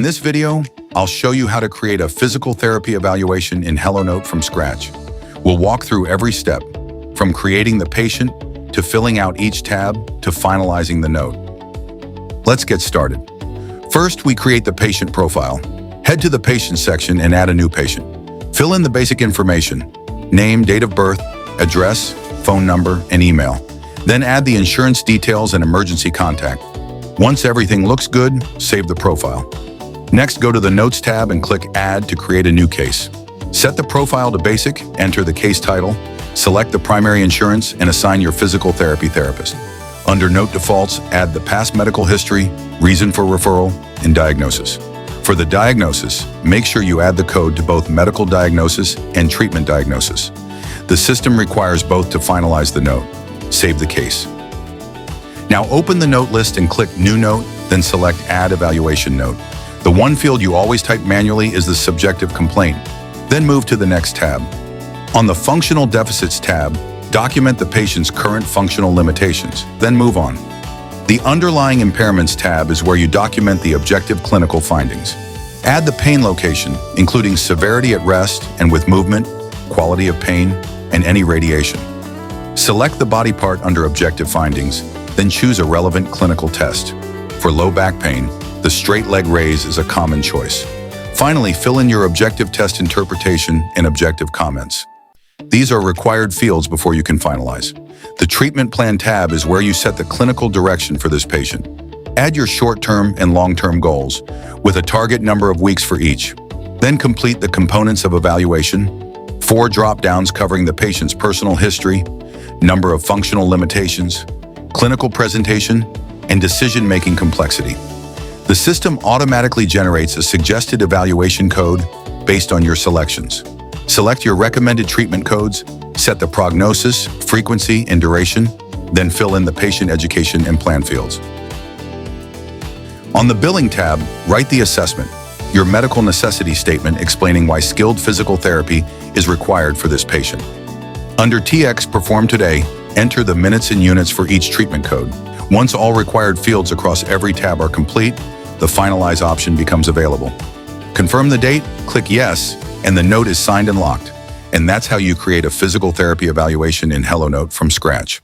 In this video, I'll show you how to create a physical therapy evaluation in HelloNote from scratch. We'll walk through every step, from creating the patient, to filling out each tab, to finalizing the note. Let's get started. First, we create the patient profile. Head to the patient section and add a new patient. Fill in the basic information: name, date of birth, address, phone number, and email. Then add the insurance details and emergency contact. Once everything looks good, save the profile. Next, go to the Notes tab and click Add to create a new case. Set the profile to basic, enter the case title, select the primary insurance, and assign your physical therapy therapist. Under Note Defaults, add the past medical history, reason for referral, and diagnosis. For the diagnosis, make sure you add the code to both medical diagnosis and treatment diagnosis. The system requires both to finalize the note. Save the case. Now open the note list and click New Note, then select Add Evaluation Note. The one field you always type manually is the subjective complaint. Then move to the next tab. On the Functional Deficits tab, document the patient's current functional limitations, then move on. The Underlying Impairments tab is where you document the objective clinical findings. Add the pain location, including severity at rest and with movement, quality of pain, and any radiation. Select the body part under Objective Findings, then choose a relevant clinical test. For low back pain, the straight leg raise is a common choice. Finally, fill in your objective test interpretation and objective comments. These are required fields before you can finalize. The Treatment Plan tab is where you set the clinical direction for this patient. Add your short-term and long-term goals, with a target number of weeks for each. Then complete the components of evaluation: 4 drop-downs covering the patient's personal history, number of functional limitations, clinical presentation, and decision-making complexity. The system automatically generates a suggested evaluation code based on your selections. Select your recommended treatment codes, set the prognosis, frequency, and duration, then fill in the patient education and plan fields. On the Billing tab, write the assessment, your medical necessity statement explaining why skilled physical therapy is required for this patient. Under TX Perform Today, enter the minutes and units for each treatment code. Once all required fields across every tab are complete, the Finalize option becomes available. Confirm the date, click Yes, and the note is signed and locked. And that's how you create a physical therapy evaluation in HelloNote from scratch.